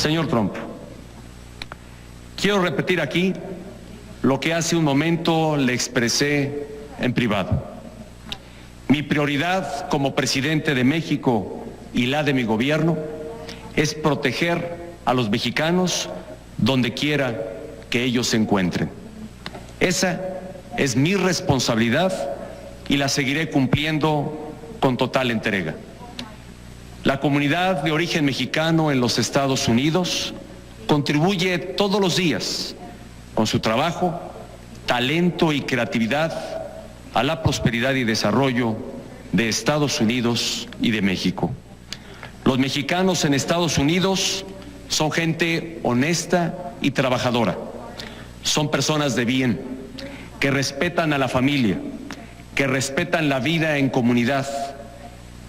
Señor Trump, quiero repetir aquí lo que hace un momento le expresé en privado. Mi prioridad como presidente de México y la de mi gobierno es proteger a los mexicanos donde quiera que ellos se encuentren. Esa es mi responsabilidad y la seguiré cumpliendo con total entrega. La comunidad de origen mexicano en los Estados Unidos contribuye todos los días con su trabajo, talento y creatividad a la prosperidad y desarrollo de Estados Unidos y de México. Los mexicanos en Estados Unidos son gente honesta y trabajadora. Son personas de bien, que respetan a la familia, que respetan la vida en comunidad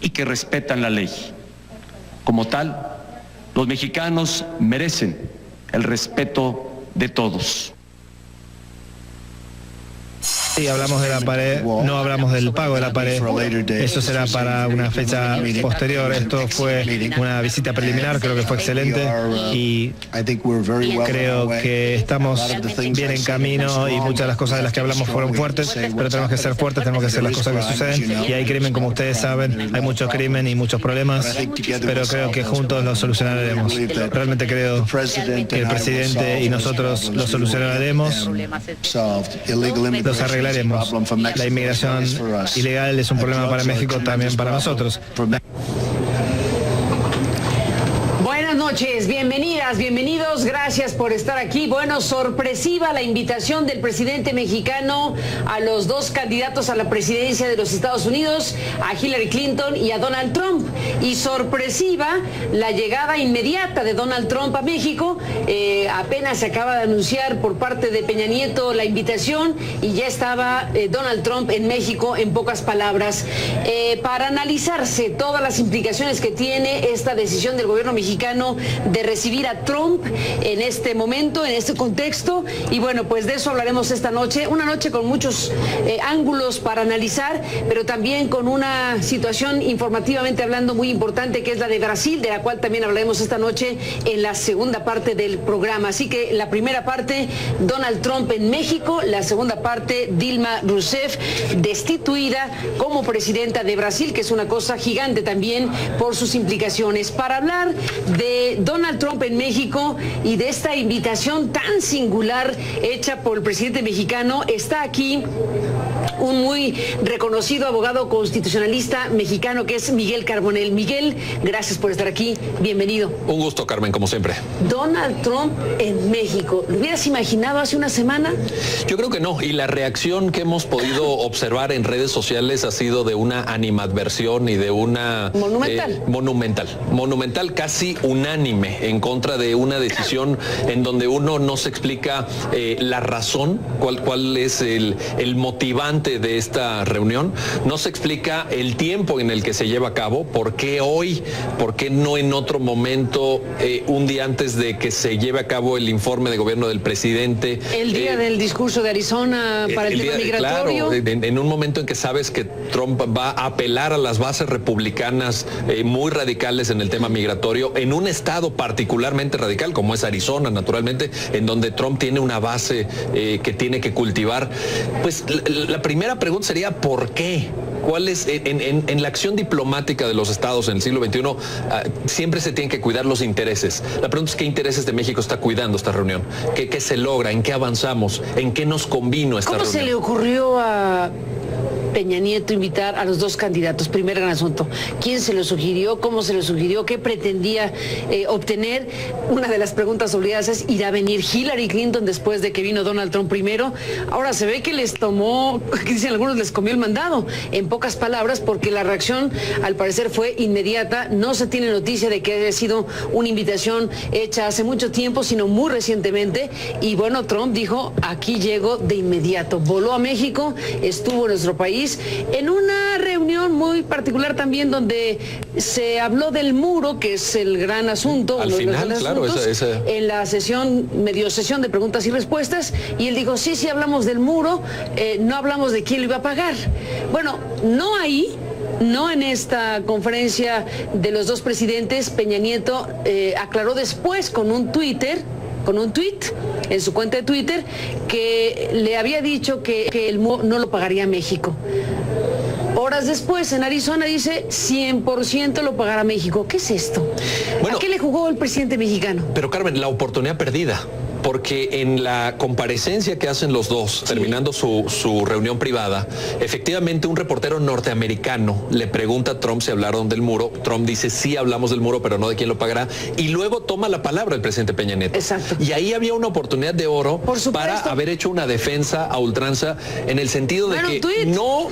y que respetan la ley. Como tal, los mexicanos merecen el respeto de todos. Sí, hablamos de la pared, no hablamos del pago de la pared. Eso será para una fecha posterior. Esto fue una visita preliminar, creo que fue excelente y creo que estamos bien en camino y muchas de las cosas de las que hablamos fueron fuertes, pero tenemos que ser fuertes, tenemos que hacer las cosas que suceden y hay crimen, como ustedes saben, hay mucho crimen y muchos problemas, pero creo que juntos los solucionaremos. Realmente creo que el presidente y nosotros los solucionaremos, los arreglaremos. La inmigración ilegal es un problema para México, también para nosotros. Buenas noches, bienvenidas, bienvenidos, gracias por estar aquí. Bueno, sorpresiva la invitación del presidente mexicano a los dos candidatos a la presidencia de los Estados Unidos, a Hillary Clinton y a Donald Trump. Y sorpresiva la llegada inmediata de Donald Trump a México. Apenas se acaba de anunciar por parte de Peña Nieto la invitación y ya estaba Donald Trump en México, en pocas palabras, para analizarse todas las implicaciones que tiene esta decisión del gobierno mexicano de recibir a Trump en este momento, en este contexto. Y bueno, pues de eso hablaremos esta noche, una noche con muchos ángulos para analizar, pero también con una situación informativamente hablando muy importante, que es la de Brasil, de la cual también hablaremos esta noche en la segunda parte del programa. Así que la primera parte, Donald Trump en México; la segunda parte, Dilma Rousseff destituida como presidenta de Brasil, que es una cosa gigante también por sus implicaciones. Para hablar de Donald Trump en México y de esta invitación tan singular hecha por el presidente mexicano, está aquí un muy reconocido abogado constitucionalista mexicano, que es Miguel Carbonell. Miguel, gracias por estar aquí, bienvenido. Un gusto, Carmen, como siempre. Donald Trump en México, ¿lo hubieras imaginado hace una semana? Yo creo que no, y la reacción que hemos podido observar en redes sociales ha sido de una animadversión y de una... monumental, casi unánime en contra de una decisión en donde uno no se explica la razón, cuál es el motivante de esta reunión, no se explica el tiempo en el que se lleva a cabo, por qué hoy, por qué no en otro momento, un día antes de que se lleve a cabo el informe de gobierno del presidente. El día del discurso de Arizona para el tema migratorio. Claro, en un momento en que sabes que Trump va a apelar a las bases republicanas muy radicales en el tema migratorio, en un estado particularmente radical como es Arizona, naturalmente, en donde Trump tiene una base que tiene que cultivar. Pues la primera pregunta sería ¿por qué? ¿Cuál es, en la acción diplomática de los estados en el siglo XXI, siempre se tienen que cuidar los intereses? La pregunta es ¿qué intereses de México está cuidando esta reunión? ¿Qué se logra? ¿En qué avanzamos? ¿En qué nos convino esta reunión? ¿Cómo se le ocurrió a Peña Nieto invitar a los dos candidatos? Primer gran asunto. ¿Quién se lo sugirió? ¿Cómo se lo sugirió? ¿Qué pretendía obtener? Una de las preguntas obligadas es: ¿irá a venir Hillary Clinton después de que vino Donald Trump primero? Ahora se ve que les tomó, dicen algunos, les comió el mandado, en pocas palabras, porque la reacción al parecer fue inmediata. No se tiene noticia de que haya sido una invitación hecha hace mucho tiempo, sino muy recientemente. Y bueno, Trump dijo: aquí llego de inmediato. Voló a México, estuvo en nuestro país en una reunión muy particular también, donde se habló del muro, que es el gran asunto. Al final, claro, en la sesión de preguntas y respuestas, y él dijo: sí, hablamos del muro, no hablamos de quién lo iba a pagar. Bueno, no ahí, no en esta conferencia de los dos presidentes. Peña Nieto aclaró después con un tweet en su cuenta de Twitter que le había dicho que el muro no lo pagaría México. Horas después, en Arizona, dice 100% lo pagará México. ¿Qué es esto? Bueno, ¿a qué le jugó el presidente mexicano? Pero Carmen, la oportunidad perdida. Porque en la comparecencia que hacen los dos, sí, terminando su reunión privada, efectivamente un reportero norteamericano le pregunta a Trump si hablaron del muro. Trump dice, sí hablamos del muro, pero no de quién lo pagará. Y luego toma la palabra el presidente Peña Nieto. Exacto. Y ahí había una oportunidad de oro para haber hecho una defensa a ultranza en el sentido de que no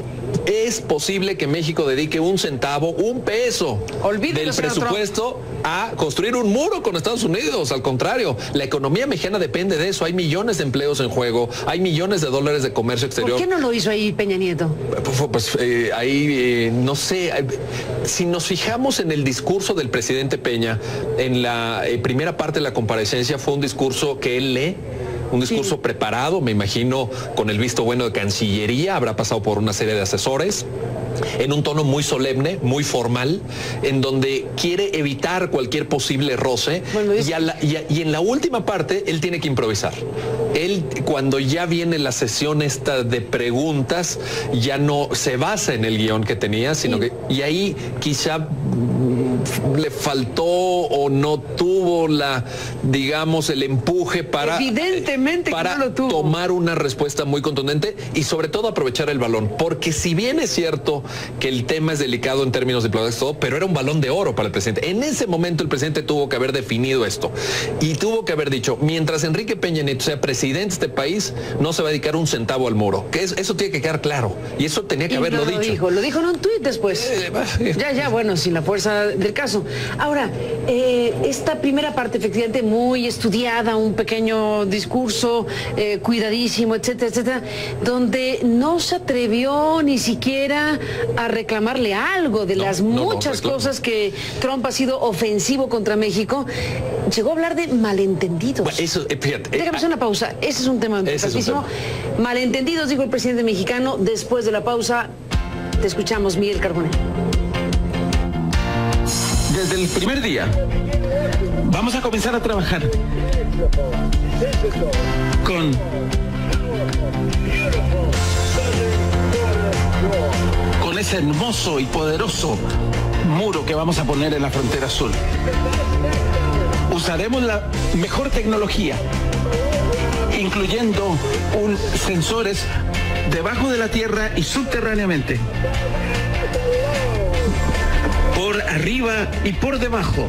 es posible que México dedique un centavo, un peso del presupuesto a construir un muro con Estados Unidos. Al contrario, la economía mexicana depende de eso. Hay millones de empleos en juego, hay millones de dólares de comercio exterior. ¿Por qué no lo hizo ahí Peña Nieto? Pues no sé. Si nos fijamos en el discurso del presidente Peña, en la primera parte de la comparecencia fue un discurso que él lee. Un discurso preparado, me imagino, con el visto bueno de Cancillería, habrá pasado por una serie de asesores, en un tono muy solemne, muy formal, en donde quiere evitar cualquier posible roce, y en la última parte él tiene que improvisar. Él, cuando ya viene la sesión esta de preguntas, ya no se basa en el guión que tenía, sino que, y ahí quizá le faltó o no tuvo el empuje para tomar una respuesta muy contundente y sobre todo aprovechar el balón, porque si bien es cierto que el tema es delicado en términos diplomáticos, todo, pero era un balón de oro para el presidente. En ese momento el presidente tuvo que haber definido esto y tuvo que haber dicho, mientras Enrique Peña Nieto sea presidente de este país, no se va a dedicar un centavo al muro, que eso tiene que quedar claro, y eso tenía que haberlo dicho. Lo dijo en un tuit después. Bueno, sin la fuerza del caso. Ahora, esta primera parte efectivamente muy estudiada, un pequeño discurso cuidadísimo, etcétera, etcétera, donde no se atrevió ni siquiera a reclamarle algo de las muchas cosas que Trump ha sido ofensivo contra México. Llegó a hablar de malentendidos. Déjame hacer una pausa. Ese es un tema importantísimo. Malentendidos, dijo el presidente mexicano. Después de la pausa, te escuchamos, Miguel Carbonell. Desde el primer día vamos a comenzar a trabajar con ese hermoso y poderoso muro que vamos a poner en la frontera sur. Usaremos la mejor tecnología, incluyendo sensores debajo de la tierra y subterráneamente, por arriba y por debajo.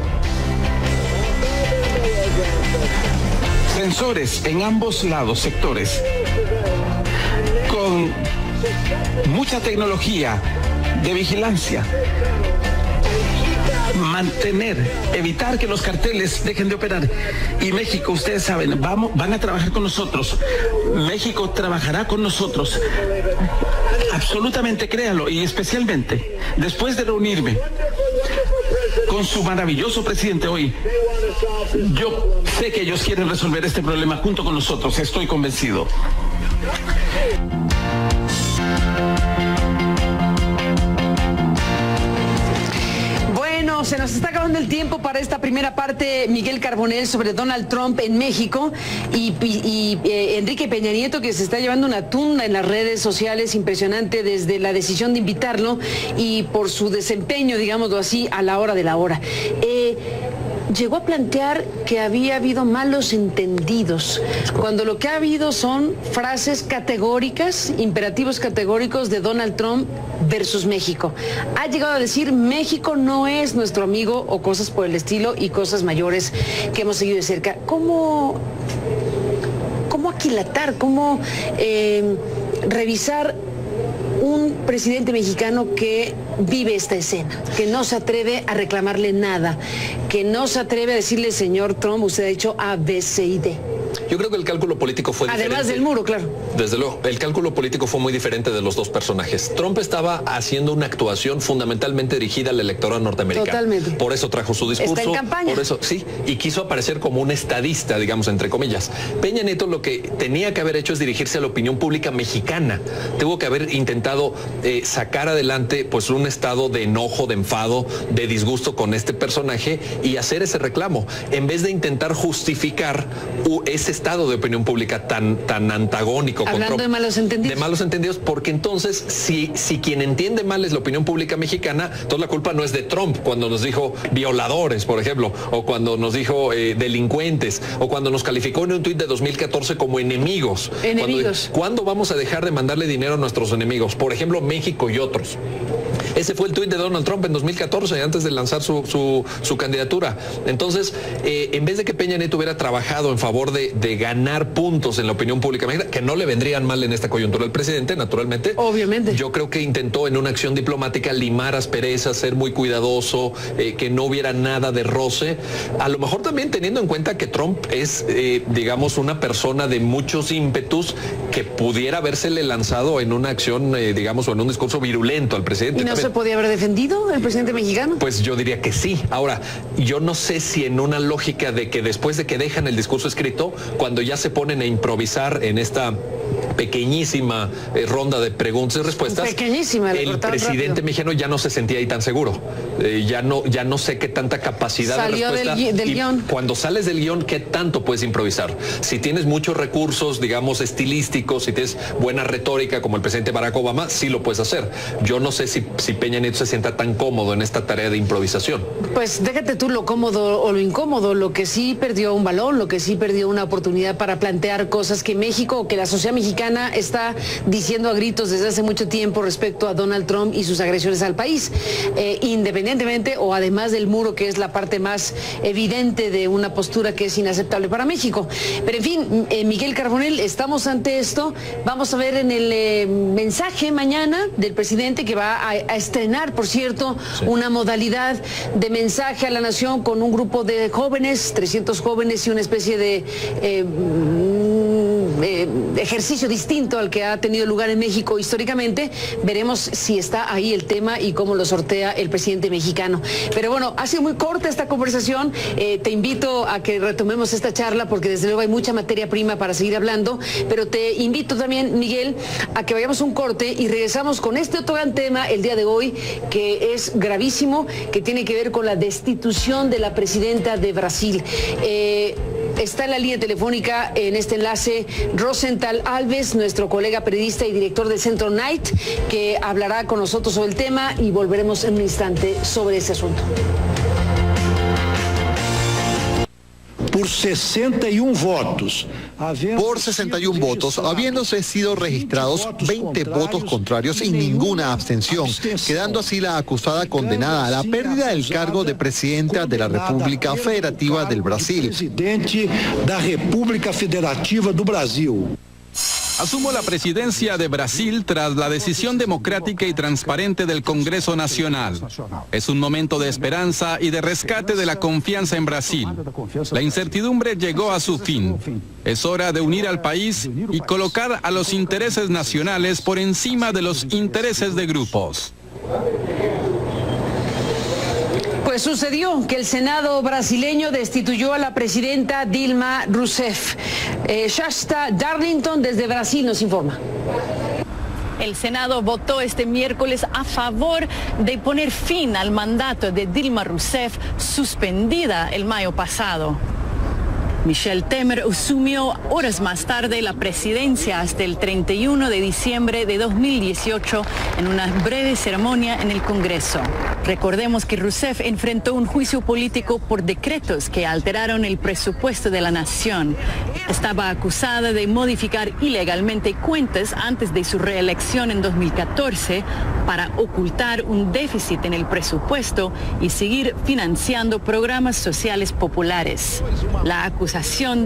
Sensores en ambos lados, sectores, con mucha tecnología de vigilancia. Evitar que los carteles dejen de operar. Y México, ustedes saben, van a trabajar con nosotros. México trabajará con nosotros. Absolutamente, créalo, y especialmente después de reunirme con su maravilloso presidente hoy, yo sé que ellos quieren resolver este problema junto con nosotros, estoy convencido. Se nos está acabando el tiempo para esta primera parte. Miguel Carbonell sobre Donald Trump en México y Enrique Peña Nieto, que se está llevando una tunda en las redes sociales impresionante desde la decisión de invitarlo y por su desempeño, digámoslo así, a la hora de la hora. Llegó a plantear que había habido malos entendidos, cuando lo que ha habido son frases categóricas, imperativos categóricos de Donald Trump versus México. Ha llegado a decir, México no es nuestro amigo o cosas por el estilo y cosas mayores que hemos seguido de cerca. ¿Cómo aquilatar, cómo revisar un presidente mexicano que vive esta escena, que no se atreve a reclamarle nada, que no se atreve a decirle, señor Trump, usted ha hecho A, B, C y D? Yo creo que el cálculo político fue diferente. Además del muro, claro. Desde luego, el cálculo político fue muy diferente de los dos personajes. Trump estaba haciendo una actuación fundamentalmente dirigida al electorado norteamericano. Totalmente. Por eso trajo su discurso. Está en campaña. Por eso, sí, y quiso aparecer como un estadista, digamos, entre comillas. Peña Nieto lo que tenía que haber hecho es dirigirse a la opinión pública mexicana. Tuvo que haber intentado sacar adelante pues un estado de enojo, de enfado, de disgusto con este personaje y hacer ese reclamo, en vez de intentar justificar ese estado de opinión pública tan antagónico. Hablando de malos entendidos. De malos entendidos, porque entonces si quien entiende mal es la opinión pública mexicana, entonces la culpa no es de Trump cuando nos dijo violadores, por ejemplo, o cuando nos dijo delincuentes, o cuando nos calificó en un tuit de 2014 como enemigos. ¿Cuándo vamos a dejar de mandarle dinero a nuestros enemigos? Por ejemplo, México y otros. Ese fue el tuit de Donald Trump en 2014, antes de lanzar su candidatura. Entonces, en vez de que Peña Nieto hubiera trabajado en favor de ganar puntos en la opinión pública mexicana, que no le vendrían mal en esta coyuntura al presidente, naturalmente. Obviamente. Yo creo que intentó en una acción diplomática limar asperezas, ser muy cuidadoso, que no hubiera nada de roce. A lo mejor también teniendo en cuenta que Trump es, digamos, una persona de muchos ímpetus que pudiera habérsele lanzado en una acción, digamos, o en un discurso virulento al presidente. ¿Y no se podía haber defendido el presidente mexicano? Pues yo diría que sí. Ahora, yo no sé si en una lógica de que después de que dejan el discurso escrito, cuando ya se ponen a improvisar en esta pequeñísima ronda de preguntas y respuestas, el presidente mexicano ya no se sentía ahí tan seguro. Ya no sé qué tanta capacidad salió de respuesta. del guión. Cuando sales del guión, ¿qué tanto puedes improvisar? Si tienes muchos recursos, digamos, estilísticos, si tienes buena retórica como el presidente Barack Obama, sí lo puedes hacer. Yo no sé si Peña Nieto se sienta tan cómodo en esta tarea de improvisación. Pues déjate tú lo cómodo o lo incómodo, lo que sí perdió un balón, lo que sí perdió una oportunidad para plantear cosas que México o que la sociedad mexicana está diciendo a gritos desde hace mucho tiempo respecto a Donald Trump y sus agresiones al país, independientemente o además del muro, que es la parte más evidente de una postura que es inaceptable para México. Pero en fin, Miguel Carbonell, estamos ante esto. Vamos a ver en el mensaje mañana del presidente, que va a estrenar, por cierto, una modalidad de mensaje a la nación con un grupo de jóvenes, 300 jóvenes y una especie de ejercicio distinto al que ha tenido lugar en México históricamente. Veremos si está ahí el tema y cómo lo sortea el presidente mexicano. Pero bueno, ha sido muy corta esta conversación. Te invito a que retomemos esta charla porque desde luego hay mucha materia prima para seguir hablando, pero te invito también, Miguel, a que vayamos un corte y regresamos con este otro gran tema el día de hoy, que es gravísimo, que tiene que ver con la destitución de la presidenta de Brasil. Está en la línea telefónica en este enlace Rosenthal Alves, nuestro colega periodista y director del Centro Night, que hablará con nosotros sobre el tema y volveremos en un instante sobre ese asunto. Por 61 votos. Por 61 votos, habiéndose sido registrados 20 votos contrarios y ninguna abstención, quedando así la acusada condenada a la pérdida del cargo de presidenta de la República Federativa del Brasil. Presidente da República Federativa do Brasil. Asumo la presidencia de Brasil tras la decisión democrática y transparente del Congreso Nacional. Es un momento de esperanza y de rescate de la confianza en Brasil. La incertidumbre llegó a su fin. Es hora de unir al país y colocar a los intereses nacionales por encima de los intereses de grupos. Pues sucedió que el Senado brasileño destituyó a la presidenta Dilma Rousseff. Shasta Darlington desde Brasil nos informa. El Senado votó este miércoles a favor de poner fin al mandato de Dilma Rousseff, suspendida el mayo pasado. Michel Temer asumió horas más tarde la presidencia hasta el 31 de diciembre de 2018 en una breve ceremonia en el Congreso. Recordemos que Rousseff enfrentó un juicio político por decretos que alteraron el presupuesto de la nación. Estaba acusada de modificar ilegalmente cuentas antes de su reelección en 2014 para ocultar un déficit en el presupuesto y seguir financiando programas sociales populares. La acusación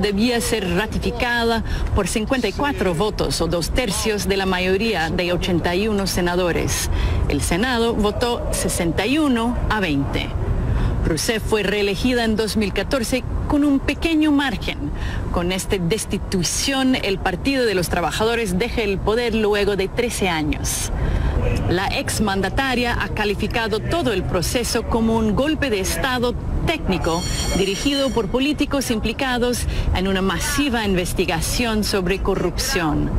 debía ser ratificada por 54 votos o 2/3 de la mayoría de 81 senadores. El Senado votó 61 a 20. Rousseff fue reelegida en 2014 con un pequeño margen. Con esta destitución, el Partido de los Trabajadores deja el poder luego de 13 años. La exmandataria ha calificado todo el proceso como un golpe de Estado técnico dirigido por políticos implicados en una masiva investigación sobre corrupción.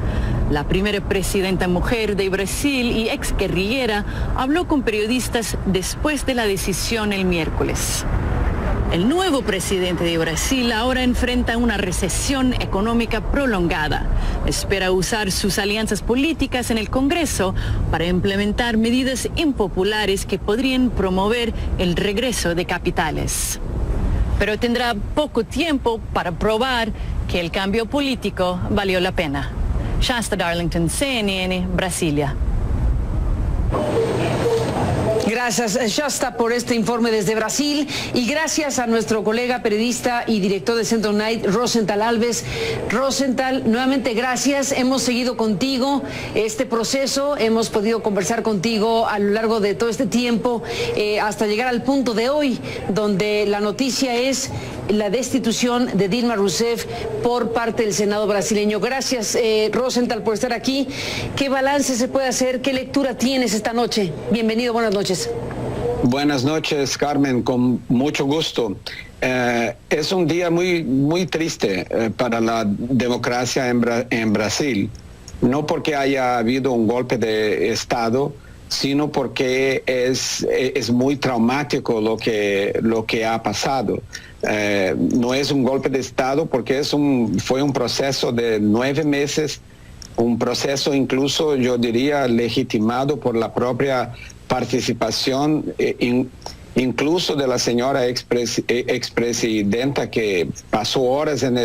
La primera presidenta mujer de Brasil y exguerrillera habló con periodistas después de la decisión el miércoles. El nuevo presidente de Brasil ahora enfrenta una recesión económica prolongada. Espera usar sus alianzas políticas en el Congreso para implementar medidas impopulares que podrían promover el regreso de capitales. Pero tendrá poco tiempo para probar que el cambio político valió la pena. Shasta Darlington, CNN, Brasilia. Gracias, Shasta, por este informe desde Brasil, y gracias a nuestro colega periodista y director de Centro Night, Rosenthal Alves. Rosenthal, nuevamente gracias. Hemos seguido contigo este proceso, hemos podido conversar contigo a lo largo de todo este tiempo, hasta llegar al punto de hoy, donde la noticia es la destitución de Dilma Rousseff por parte del Senado brasileño. Gracias, Rosenthal, por estar aquí. ¿Qué balance se puede hacer? ¿Qué lectura tienes esta noche? Bienvenido, buenas noches. Buenas noches, Carmen, con mucho gusto. Es un día muy triste para la democracia en Brasil, no porque haya habido un golpe de Estado, sino porque es muy traumático lo que ha pasado. No es un golpe de Estado porque fue un proceso de 9 meses, un proceso incluso, yo diría, legitimado por la propia participación incluso de la señora expresidenta, que pasó horas en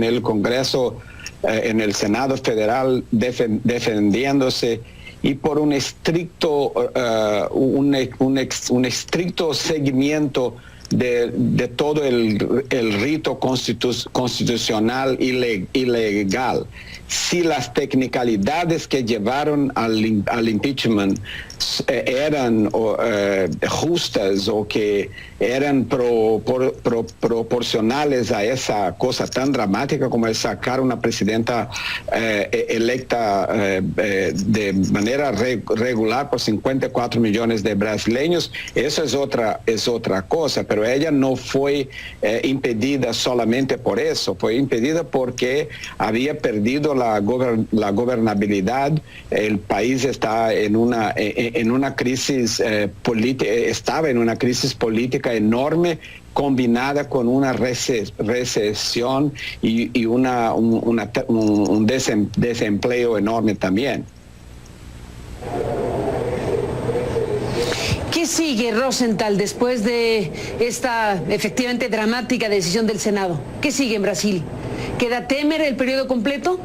el Congreso, en el Senado Federal, defendiéndose, y por un estricto seguimiento de todo el rito constitucional y legal. Si las technicalidades que llevaron al impeachment eran justas o que eran proporcionales a esa cosa tan dramática como es sacar una presidenta electa de manera regular por 54 millones de brasileños, eso es otra cosa, pero ella no fue impedida solamente por eso, fue impedida porque había perdido la gobernabilidad. El país está en una crisis política, estaba en una crisis política enorme, combinada con una recesión y un desempleo enorme también. ¿Qué sigue, Rosenthal, después de esta efectivamente dramática decisión del Senado? ¿Qué sigue en Brasil? ¿Queda Temer el periodo completo?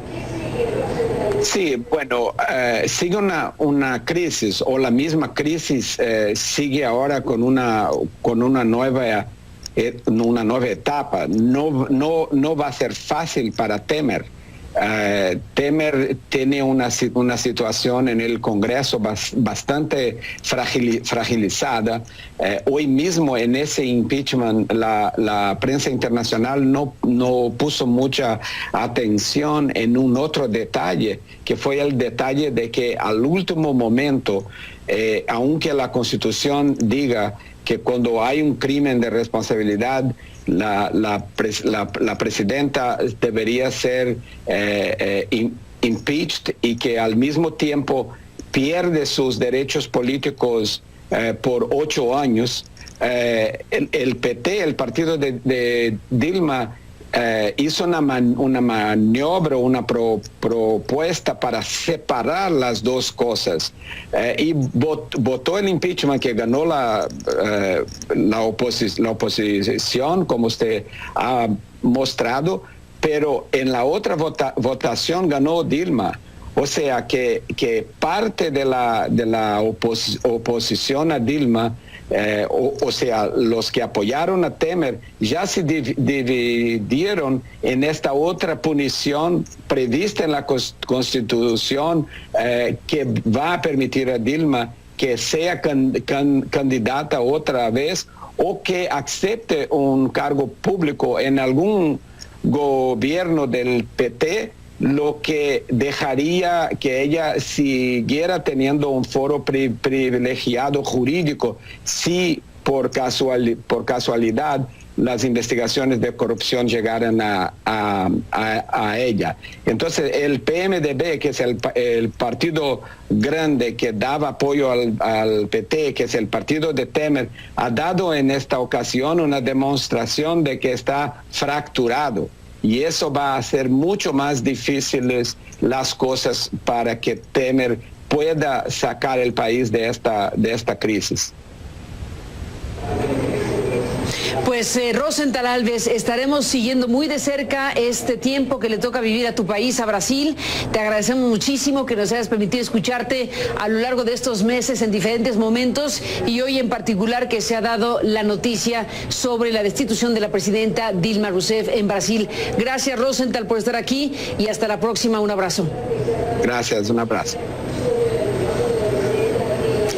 Sí, bueno, sigue una crisis, o la misma crisis sigue ahora con una nueva etapa. No va a ser fácil para Temer. Temer tiene una situación en el Congreso bastante fragilizada. Hoy mismo en ese impeachment la prensa internacional no puso mucha atención en un otro detalle, que fue el detalle de que al último momento, aunque la Constitución diga que cuando hay un crimen de responsabilidad, la presidenta debería ser impeached, y que al mismo tiempo pierde sus derechos políticos por 8 años. El PT, el partido de Dilma, hizo una maniobra, una propuesta para separar las dos cosas, y votó el impeachment, que ganó la oposición, como usted ha mostrado, pero en la otra votación ganó Dilma. O sea que parte de la oposición a Dilma, o sea, los que apoyaron a Temer, ya se dividieron en esta otra punición prevista en la Constitución, que va a permitir a Dilma que sea candidata otra vez, o que acepte un cargo público en algún gobierno del PT, lo que dejaría que ella siguiera teniendo un foro privilegiado jurídico si por casualidad las investigaciones de corrupción llegaran a ella. Entonces el PMDB, que es el partido grande que daba apoyo al PT, que es el partido de Temer, ha dado en esta ocasión una demostración de que está fracturado. Y eso va a hacer mucho más difíciles las cosas para que Temer pueda sacar el país de esta crisis. Pues Rosenthal Alves, estaremos siguiendo muy de cerca este tiempo que le toca vivir a tu país, a Brasil. Te agradecemos muchísimo que nos hayas permitido escucharte a lo largo de estos meses en diferentes momentos y hoy en particular que se ha dado la noticia sobre la destitución de la presidenta Dilma Rousseff en Brasil. Gracias, Rosenthal, por estar aquí y hasta la próxima. Un abrazo. Gracias, un abrazo.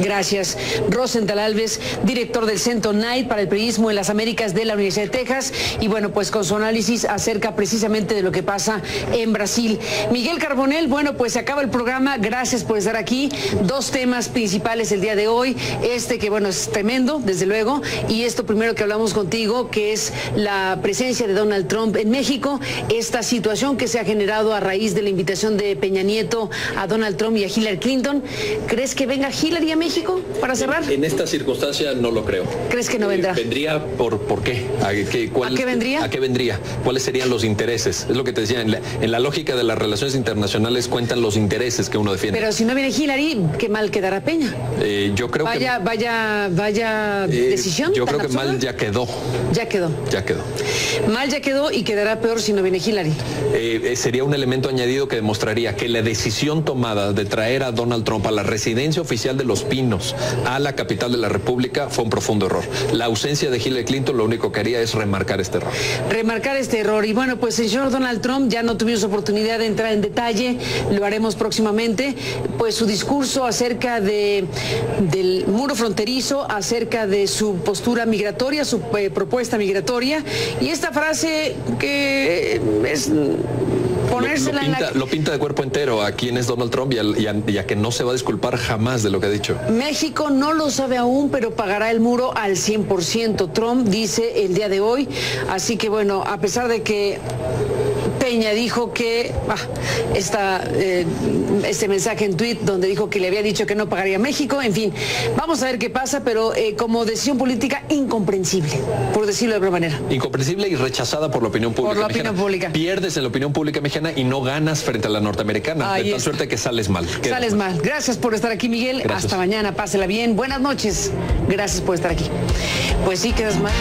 Gracias. Rosenthal Alves, director del Centro Knight para el Periodismo en las Américas de la Universidad de Texas, y bueno, pues con su análisis acerca precisamente de lo que pasa en Brasil. Miguel Carbonell, bueno, pues se acaba el programa, gracias por estar aquí. Dos temas principales el día de hoy, que bueno, es tremendo, desde luego, y esto primero que hablamos contigo, que es la presencia de Donald Trump en México, esta situación que se ha generado a raíz de la invitación de Peña Nieto a Donald Trump y a Hillary Clinton. ¿Crees que venga Hillary a México para cerrar? En esta circunstancia no lo creo. ¿Crees que no vendrá? ¿Vendría por qué? ¿A qué vendría? ¿A qué vendría? ¿Cuáles serían los intereses? Es lo que te decía, en la lógica de las relaciones internacionales cuentan los intereses que uno defiende. Pero si no viene Hillary, qué mal quedará Peña. Yo creo vaya decisión. Yo creo que absurda. mal ya quedó. Ya quedó. Mal ya quedó y quedará peor si no viene Hillary. Sería un elemento añadido que demostraría que la decisión tomada de traer a Donald Trump a la residencia oficial de Los Pinos, a la capital de la República, fue un profundo error. La ausencia de Hillary Clinton lo único que haría es remarcar este error. Y bueno, pues el señor Donald Trump, ya no tuvimos oportunidad de entrar en detalle, lo haremos próximamente, pues su discurso acerca del muro fronterizo, acerca de su postura migratoria, su propuesta migratoria, y esta frase que es ponérsela lo pinta de cuerpo entero a quién es Donald Trump y a que no se va a disculpar jamás de lo que ha dicho. México no lo sabe aún, pero pagará el muro al 100%. Trump dice el día de hoy. Así que bueno, a pesar de que Peña dijo que este mensaje en tuit donde dijo que le había dicho que no pagaría a México, en fin, vamos a ver qué pasa, pero como decisión política incomprensible, por decirlo de alguna manera. Incomprensible y rechazada por la opinión pública. Por la opinión pública. Pierdes en la opinión pública mexicana y no ganas frente a la norteamericana. De tal suerte que sales mal. Sales mal. Gracias por estar aquí, Miguel. Gracias. Hasta mañana, pásela bien. Buenas noches. Gracias por estar aquí. Pues sí, quedas mal.